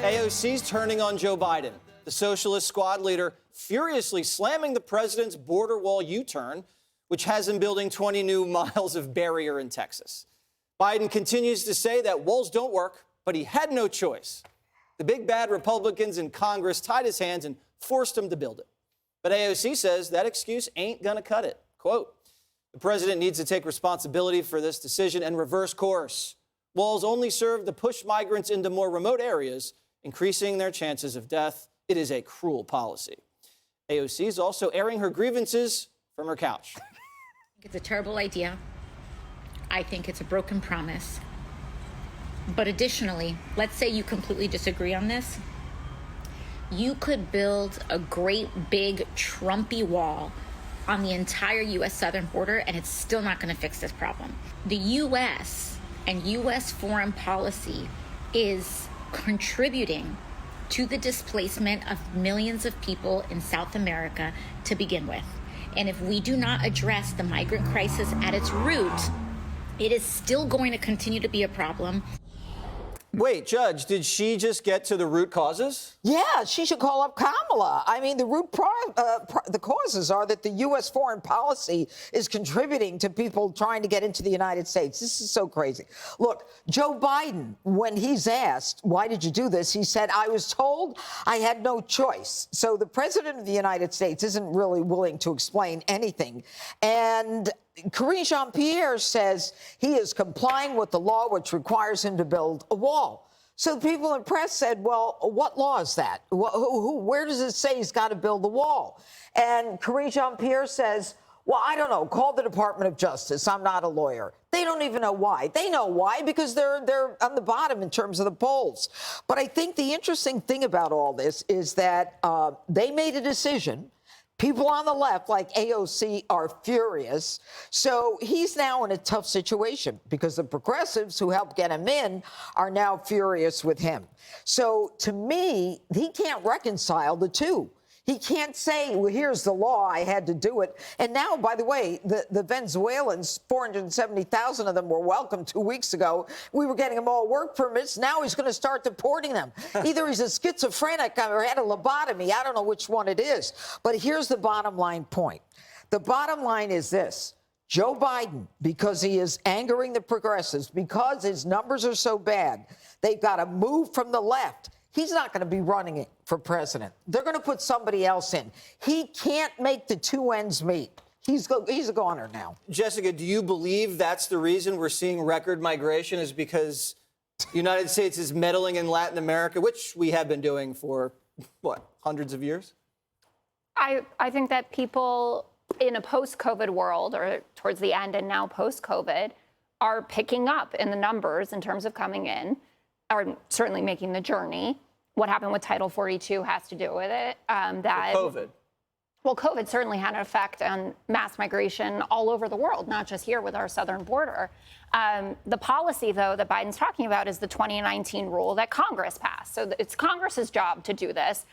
AOC's turning on Joe Biden. The socialist squad leader furiously slamming the president's border wall U-turn, which has him building 20 new miles of barrier in Texas. Biden continues to say that walls don't work, but he had no choice. The big bad Republicans in Congress tied his hands and forced him to build it. But AOC says that excuse ain't gonna cut it. Quote, the president needs to take responsibility for this decision and reverse course. Walls only serve to push migrants into more remote areas, increasing their chances of death. It is a cruel policy. AOC is also airing her grievances from her couch. It's a terrible idea. I think it's a broken promise. But additionally, let's say you completely disagree on this. You could build a great big Trumpy wall on the entire U.S. southern border, and it's still not going to fix this problem. The U.S. and U.S. foreign policy is contributing to the displacement of millions of people in South America to begin with. And if we do not address the migrant crisis at its root, it is still going to continue to be a problem. Wait, Judge, did she just get to the root causes? Yeah, she should call up Kamala. I mean, the causes are that the U.S. foreign policy is contributing to people trying to get into the United States. This is so crazy. Look, Joe Biden, when he's asked, why did you do this? He said, I was told I had no choice. So the president of the United States isn't really willing to explain anything. And Karine Jean-Pierre says he is complying with the law which requires him to build a wall. So the people in the press said, well, what law is that? Where does it say he's got to build the wall? And Karine Jean-Pierre says, well, I don't know, call the Department of Justice. I'm not a lawyer. They don't even know why. They know why because they're on the bottom in terms of the polls. But I think the interesting thing about all this is that they made a decision. People on the left, like AOC, are furious. So he's now in a tough situation because the progressives who helped get him in are now furious with him. So to me, he can't reconcile the two. He can't say, well, here's the law, I had to do it. And now, by the way, the Venezuelans, 470,000 of them were welcomed 2 weeks ago. We were getting them all work permits. Now he's going to start deporting them. Either he's a schizophrenic or had a lobotomy. I don't know which one it is. But here's the bottom line point. The bottom line is this. Joe Biden, because he is angering the progressives, because his numbers are so bad, they've got to move from the left. He's not going to be running it for president. They're going to put somebody else in. He can't make the two ends meet. He's a goner now. Jessica, do you believe that's the reason we're seeing record migration is because the United States is meddling in Latin America, which we have been doing for, what, hundreds of years? I think that people in a post-COVID world, or towards the end and now post-COVID, are picking up in the numbers in terms of coming in, are certainly making the journey. What happened with Title 42 has to do with it. COVID. Well, COVID certainly had an effect on mass migration all over the world, not just here with our southern border. The policy, though, that Biden's talking about is the 2019 rule that Congress passed. So it's Congress's job to do this.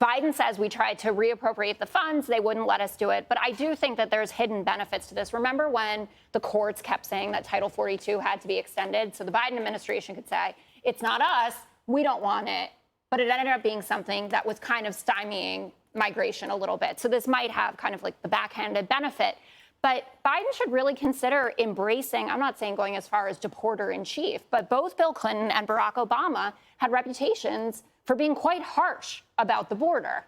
Biden says we tried to reappropriate the funds. They wouldn't let us do it. But I do think that there's hidden benefits to this. Remember when the courts kept saying that Title 42 had to be extended? So the Biden administration could say, it's not us, we don't want it. But it ended up being something that was kind of stymieing migration a little bit. So this might have kind of like the backhanded benefit. But Biden should really consider embracing, I'm not saying going as far as deporter in chief, but both Bill Clinton and Barack Obama had reputations for being quite harsh about the border.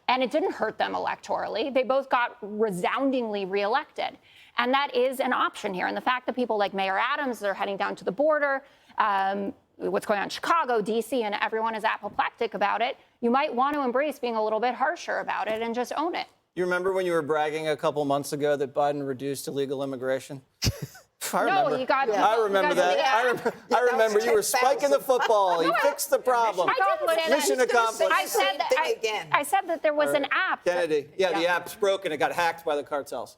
And it didn't hurt them electorally. They both got resoundingly reelected. And that is an option here. And the fact that people like Mayor Adams are heading down to the border, what's going on in Chicago, D.C., and everyone is apoplectic about it, you might want to embrace being a little bit harsher about it and just own it. You remember when you were bragging a couple months ago that Biden reduced illegal immigration? I remember that. I remember you were spiking the football. He fixed the problem. Mission accomplished. I said that there was an app. Kennedy. Yeah, the app's broken. It got hacked by the cartels.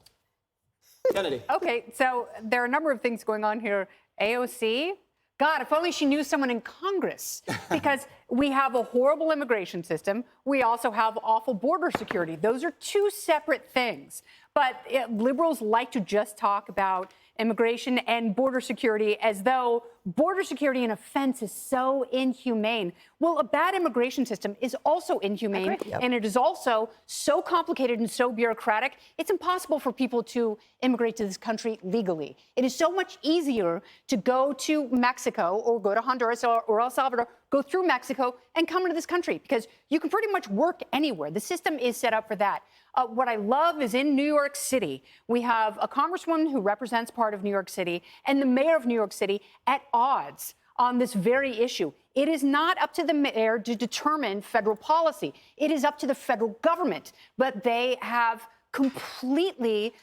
Kennedy. Okay, so there are a number of things going on here. AOC, God, if only she knew someone in Congress, because we have a horrible immigration system. We also have awful border security. Those are two separate things. But But liberals like to just talk about immigration and border security as though border security and a fence is so inhumane. Well, a bad immigration system is also inhumane, and it is also so complicated and so bureaucratic, it's impossible for people to immigrate to this country legally. It is so much easier to go to Mexico or go to Honduras or El Salvador, go through Mexico and come into this country because you can pretty much work anywhere. The system is set up for that. What I love is in New York City, we have a congresswoman who represents part of New York City and the mayor of New York City at odds on this very issue. It is not up to the mayor to determine federal policy. It is up to the federal government. But they have completely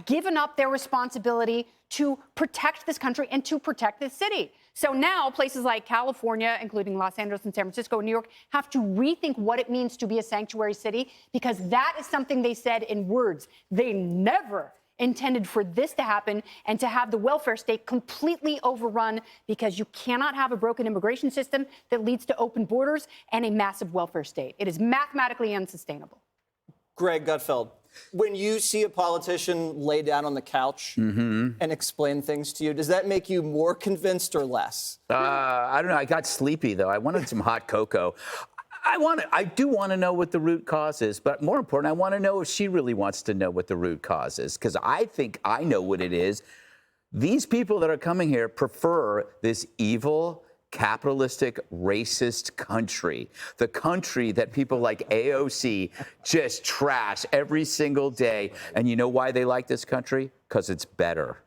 given up their responsibility to protect this country and to protect this city. So now places like California, including Los Angeles and San Francisco and New York, have to rethink what it means to be a sanctuary city, because that is something they said in words. They never intended for this to happen and to have the welfare state completely overrun, because you cannot have a broken immigration system that leads to open borders and a massive welfare state. It is mathematically unsustainable. Greg Gutfeld, when you see a politician lay down on the couch and explain things to you, does that make you more convinced or less? I don't know. I got sleepy, though. I wanted some hot cocoa. I do want to know what the root cause is, but more important, I want to know if she really wants to know what the root cause is, because I think I know what it is. These people that are coming here prefer this evil, capitalistic, racist country, the country that people like AOC just trash every single day. And you know why they like this country? Because it's better.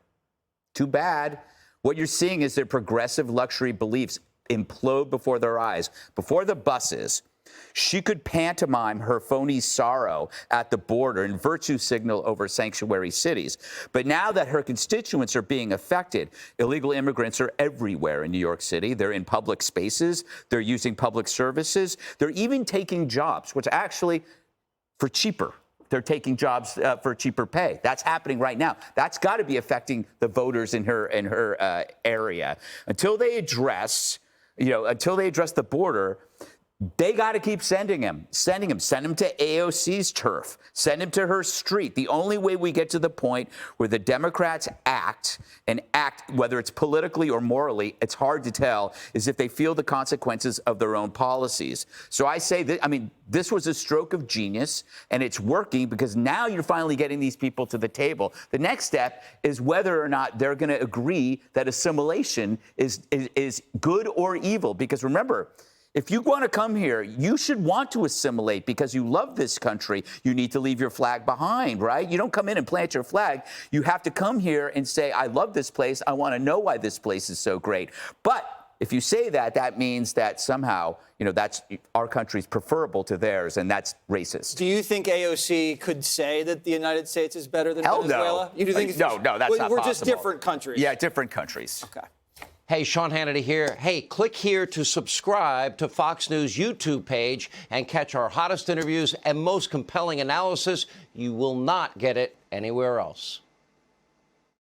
Too bad. What you're seeing is their progressive luxury beliefs implode before their eyes. Before the buses, she could pantomime her phony sorrow at the border and virtue signal over sanctuary cities. But now that her constituents are being affected, illegal immigrants are everywhere in New York City. They're in public spaces. They're using public services. They're even taking jobs, which actually for cheaper. They're taking jobs for cheaper pay. That's happening right now. That's got to be affecting the voters in her area. Until they address the border, they got to keep sending them. Send them to AOC's turf. Send them to her street. The only way we get to the point where the Democrats act, whether it's politically or morally, it's hard to tell, is if they feel the consequences of their own policies. So I say that, this was a stroke of genius, and it's working because now you're finally getting these people to the table. The next step is whether or not they're going to agree that assimilation is good or evil. Because remember, if you want to come here, you should want to assimilate because you love this country. You need to leave your flag behind, right? You don't come in and plant your flag. You have to come here and say, I love this place. I want to know why this place is so great. But if you say that, that means that somehow, that's our country's preferable to theirs, and that's racist. Do you think AOC could say that the United States is better than Venezuela? No. You think No, that's not We're possible. just different countries. Yeah, different countries. Okay. Hey, Sean Hannity here. Hey, click here to subscribe to Fox News YouTube page and catch our hottest interviews and most compelling analysis. You will not get it anywhere else.